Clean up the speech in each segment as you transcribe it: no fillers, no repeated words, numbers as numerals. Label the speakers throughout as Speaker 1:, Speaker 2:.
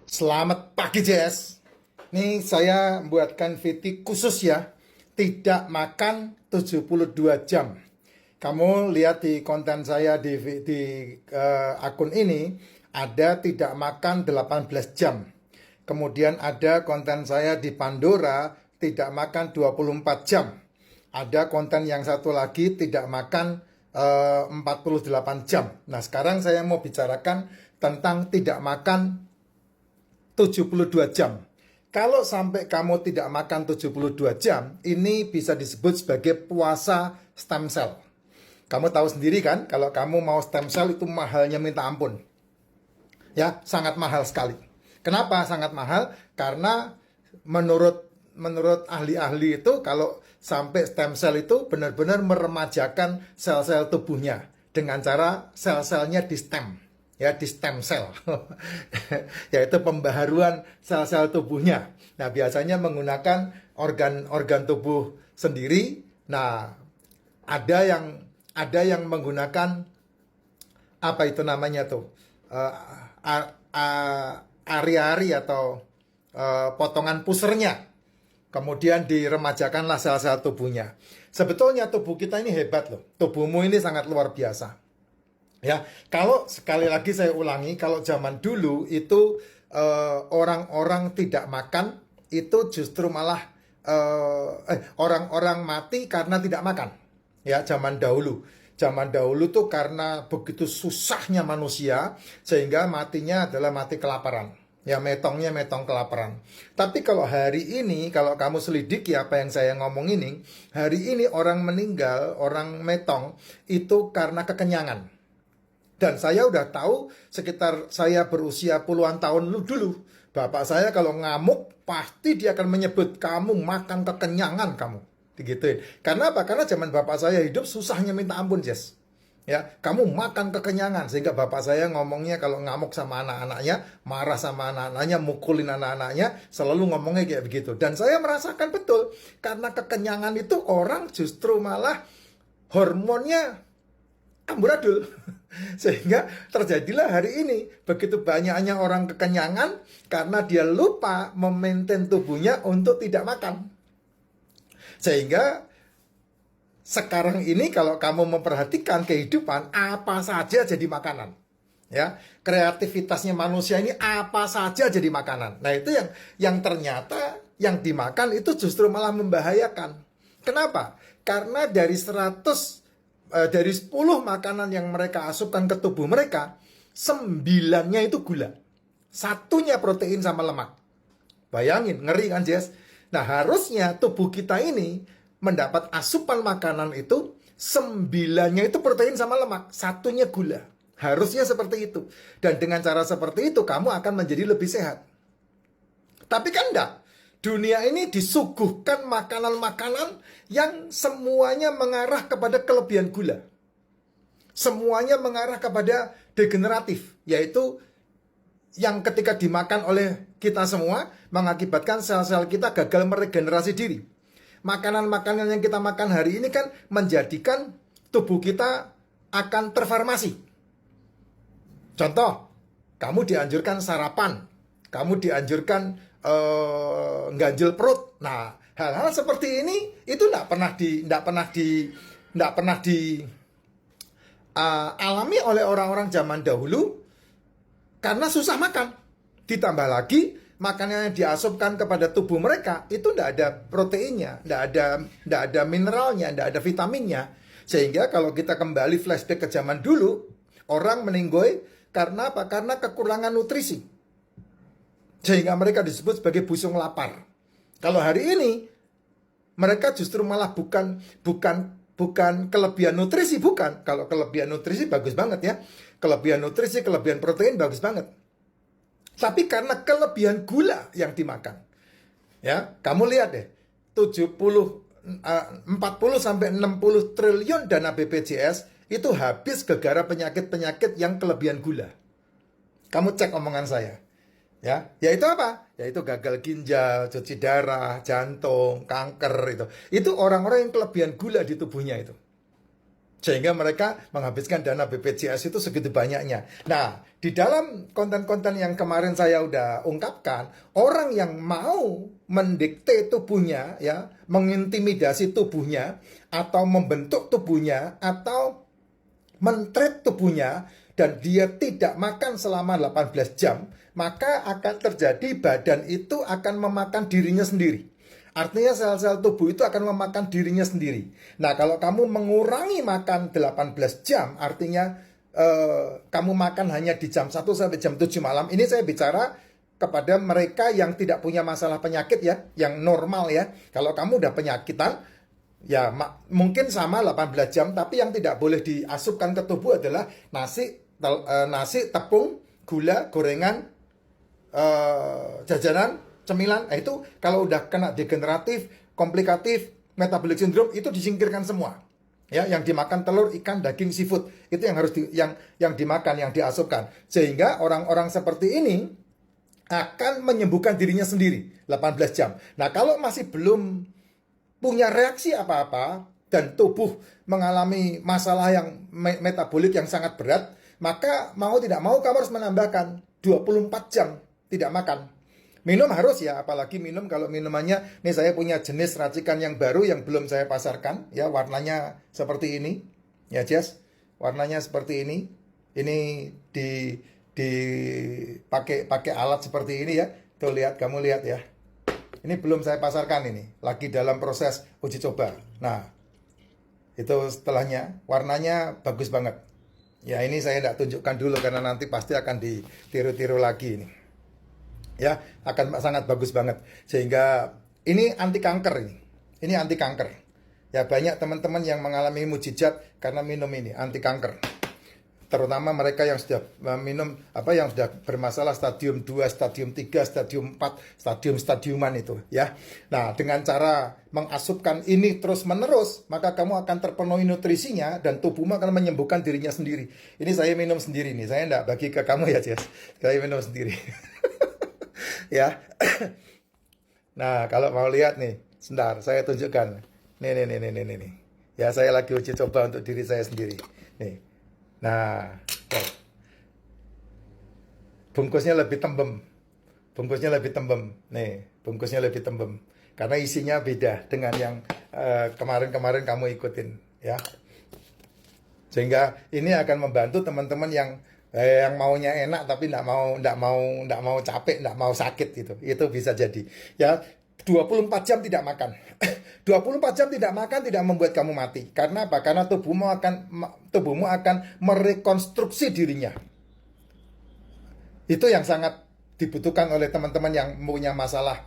Speaker 1: Selamat pagi Jess. Nih saya buatkan video khusus ya. Tidak makan 72 jam. Kamu lihat di konten saya di akun ini ada tidak makan 18 jam. Kemudian ada konten saya di Pandora tidak makan 24 jam. Ada konten yang satu lagi tidak makan 48 jam. Nah, sekarang saya mau bicarakan tentang tidak makan 72 jam. Kalau sampai kamu tidak makan 72 jam, ini bisa disebut sebagai puasa stem cell. Kamu tahu sendiri kan, kalau kamu mau stem cell itu mahalnya minta ampun. Ya, sangat mahal sekali. Kenapa sangat mahal? Karena menurut ahli-ahli itu kalau sampai stem cell itu benar-benar meremajakan sel-sel tubuhnya dengan cara sel-selnya di stem. Ya, di stem cell, yaitu pembaharuan sel-sel tubuhnya. Nah, biasanya menggunakan organ-organ tubuh sendiri. Nah, ada yang menggunakan apa itu namanya tuh, ari-ari atau potongan pusernya. Kemudian diremajakanlah sel-sel tubuhnya. Sebetulnya tubuh kita ini hebat loh. Tubuhmu ini sangat luar biasa. Ya, kalau sekali lagi saya ulangi, kalau zaman dulu itu orang-orang tidak makan, itu justru malah orang-orang mati karena tidak makan. Ya, zaman dahulu. Zaman dahulu tuh karena begitu susahnya manusia, sehingga matinya adalah mati kelaparan. Ya, metongnya metong kelaparan. Tapi kalau hari ini, kalau kamu selidiki apa yang saya ngomong ini, hari ini orang meninggal, orang metong, itu karena kekenyangan. Dan saya udah tahu sekitar saya berusia puluhan tahun dulu. Bapak saya kalau ngamuk, pasti dia akan menyebut kamu makan kekenyangan kamu. Digituin. Karena apa? Karena zaman bapak saya hidup susahnya minta ampun, Jess. Ya, kamu makan kekenyangan. Sehingga bapak saya ngomongnya kalau ngamuk sama anak-anaknya, marah sama anak-anaknya, mukulin anak-anaknya, selalu ngomongnya kayak begitu. Dan saya merasakan betul. Karena kekenyangan itu orang justru malah hormonnya amburadul. Sehingga terjadilah hari ini begitu banyaknya orang kekenyangan karena dia lupa memaintain tubuhnya untuk tidak makan. Sehingga sekarang ini kalau kamu memperhatikan kehidupan, apa saja jadi makanan. Ya, kreativitasnya manusia ini apa saja jadi makanan. Nah, itu yang ternyata yang dimakan itu justru malah membahayakan. Kenapa? Karena dari 10 makanan yang mereka asupkan ke tubuh mereka, 9-nya itu gula. Satunya protein sama lemak. Bayangin, ngeri kan Jess? Nah, harusnya tubuh kita ini mendapat asupan makanan itu 9-nya itu protein sama lemak, satunya gula. Harusnya seperti itu. Dan dengan cara seperti itu kamu akan menjadi lebih sehat. Tapi kan enggak. Dunia ini disuguhkan makanan-makanan yang semuanya mengarah kepada kelebihan gula. Semuanya mengarah kepada degeneratif, yaitu yang ketika dimakan oleh kita semua mengakibatkan sel-sel kita gagal meregenerasi diri. Makanan-makanan yang kita makan hari ini kan menjadikan tubuh kita akan terfarmasi. Contoh, kamu dianjurkan sarapan, kamu dianjurkan ganjil perut. Nah, hal-hal seperti ini itu tidak pernah alami oleh orang-orang zaman dahulu karena susah makan. Ditambah lagi makanan yang diasupkan kepada tubuh mereka itu tidak ada proteinnya, tidak ada mineralnya, tidak ada vitaminnya. Sehingga kalau kita kembali flashback ke zaman dulu, orang meninggoy karena apa? Karena kekurangan nutrisi. Sehingga mereka disebut sebagai busung lapar. Kalau hari ini mereka justru malah bukan kelebihan nutrisi, bukan. Kalau kelebihan nutrisi bagus banget ya. Kelebihan nutrisi, kelebihan protein bagus banget. Tapi karena kelebihan gula yang dimakan. Ya, kamu lihat deh. 40 sampai 60 triliun dana BPJS itu habis gara-gara penyakit-penyakit yang kelebihan gula. Kamu cek omongan saya. Ya, yaitu apa? Yaitu gagal ginjal, cuci darah, jantung, kanker itu. Itu orang-orang yang kelebihan gula di tubuhnya itu. Sehingga mereka menghabiskan dana BPJS itu segitu banyaknya. Nah, di dalam konten-konten yang kemarin saya udah ungkapkan, orang yang mau mendikte tubuhnya, ya, mengintimidasi tubuhnya, atau membentuk tubuhnya, atau men-treat tubuhnya, dan dia tidak makan selama 18 jam, maka akan terjadi badan itu akan memakan dirinya sendiri. Artinya sel-sel tubuh itu akan memakan dirinya sendiri. Nah, kalau kamu mengurangi makan 18 jam, artinya kamu makan hanya di jam 1 sampai jam 7 malam. Ini saya bicara kepada mereka yang tidak punya masalah penyakit ya, yang normal ya. Kalau kamu udah penyakitan, ya mungkin sama 18 jam, tapi yang tidak boleh diasupkan ke tubuh adalah nasi, tepung, gula, gorengan, jajanan, cemilan. Nah, itu kalau udah kena degeneratif, komplikatif, metabolic syndrome, itu disingkirkan semua. Ya, yang dimakan telur, ikan, daging, seafood, itu yang harus yang dimakan, yang diasupkan. Sehingga orang-orang seperti ini akan menyembuhkan dirinya sendiri 18 jam. Nah, kalau masih belum punya reaksi apa-apa dan tubuh mengalami masalah yang metabolik yang sangat berat, maka mau tidak mau kamu harus menambahkan 24 jam tidak makan. Minum harus ya, apalagi minum kalau minumannya, nih saya punya jenis racikan yang baru yang belum saya pasarkan, ya warnanya seperti ini, ya Jess, warnanya seperti ini pakai alat seperti ini ya, tuh lihat, kamu lihat ya, ini belum saya pasarkan, ini lagi dalam proses uji coba. Nah, itu setelahnya, warnanya bagus banget, ya ini saya tidak tunjukkan dulu karena nanti pasti akan ditiru-tiru lagi ini. Ya, akan sangat bagus banget. Sehingga ini anti kanker ini. Ini anti kanker. Ya, banyak teman-teman yang mengalami mujizat karena minum ini, anti kanker. Terutama mereka yang sudah minum yang sudah bermasalah stadium 2, stadium 3, stadium 4, stadium-stadiuman itu, ya. Nah, dengan cara mengasupkan ini terus-menerus, maka kamu akan terpenuhi nutrisinya dan tubuhmu akan menyembuhkan dirinya sendiri. Ini saya minum sendiri nih. Saya enggak bagi ke kamu ya, Jess. Saya minum sendiri. Ya. Nah, kalau mau lihat nih, sebentar saya tunjukkan. Nih. Ya, saya lagi uji coba untuk diri saya sendiri. Nih. Nah, bungkusnya lebih tembem. Nih, bungkusnya lebih tembem. Karena isinya beda dengan yang kemarin-kemarin kamu ikutin, ya. Sehingga ini akan membantu teman-teman yang maunya enak tapi nggak mau capek, nggak mau sakit gitu. Itu bisa jadi. Ya, 24 jam tidak makan. 24 jam tidak makan tidak membuat kamu mati. Karena apa? Karena tubuhmu akan merekonstruksi dirinya. Itu yang sangat dibutuhkan oleh teman-teman yang punya masalah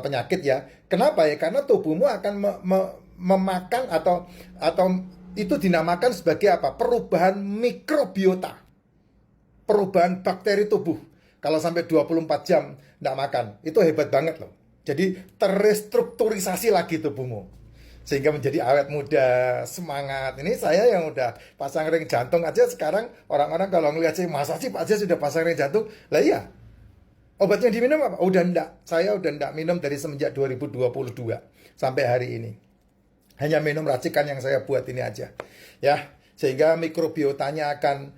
Speaker 1: penyakit ya. Kenapa ya? Karena tubuhmu akan memakan atau itu dinamakan sebagai apa? Perubahan mikrobiota. Perubahan bakteri tubuh. Kalau sampai 24 jam tidak makan, itu hebat banget loh. Jadi terrestrukturisasi lagi tubuhmu. Sehingga menjadi awet muda, semangat. Ini saya yang udah pasang ring jantung aja sekarang, orang-orang kalau ngelihat saya, masa sih Pak Jess sudah pasang ring jantung? Lah iya. Obatnya diminum apa? Udah enggak. Saya udah enggak minum dari semenjak 2022 sampai hari ini. Hanya minum racikan yang saya buat ini aja, ya, sehingga mikrobiotanya akan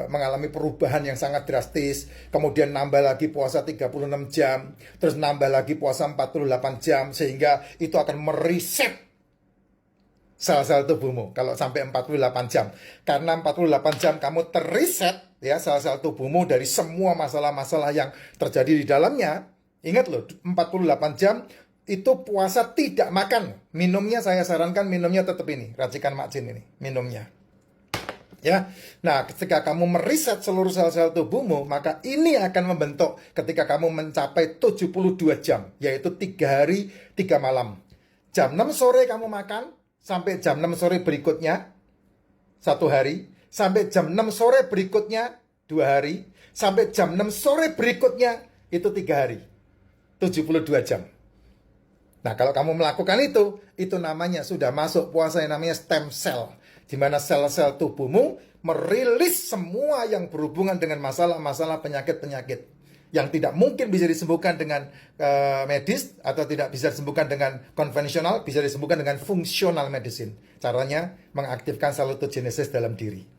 Speaker 1: mengalami perubahan yang sangat drastis. Kemudian nambah lagi puasa 36 jam, terus nambah lagi puasa 48 jam, sehingga itu akan mereset sel-sel tubuhmu kalau sampai 48 jam. Karena 48 jam kamu terreset ya sel-sel tubuhmu dari semua masalah-masalah yang terjadi di dalamnya. Ingat loh, 48 jam itu puasa tidak makan. Minumnya saya sarankan minumnya tetap ini, racikan Mak Jin ini, minumnya. Ya. Nah, ketika kamu mereset seluruh sel-sel tubuhmu, maka ini akan membentuk ketika kamu mencapai 72 jam, yaitu 3 hari 3 malam. Jam 6 sore kamu makan, sampai jam 6 sore berikutnya 1 hari, sampai jam 6 sore berikutnya 2 hari, sampai jam 6 sore berikutnya itu 3 hari. 72 jam. Nah, kalau kamu melakukan itu namanya sudah masuk puasa yang namanya stem cell, di mana sel-sel tubuhmu merilis semua yang berhubungan dengan masalah-masalah penyakit-penyakit. yang tidak mungkin bisa disembuhkan dengan medis atau tidak bisa disembuhkan dengan konvensional, bisa disembuhkan dengan fungsional medicine. Caranya mengaktifkan salutogenesis dalam diri.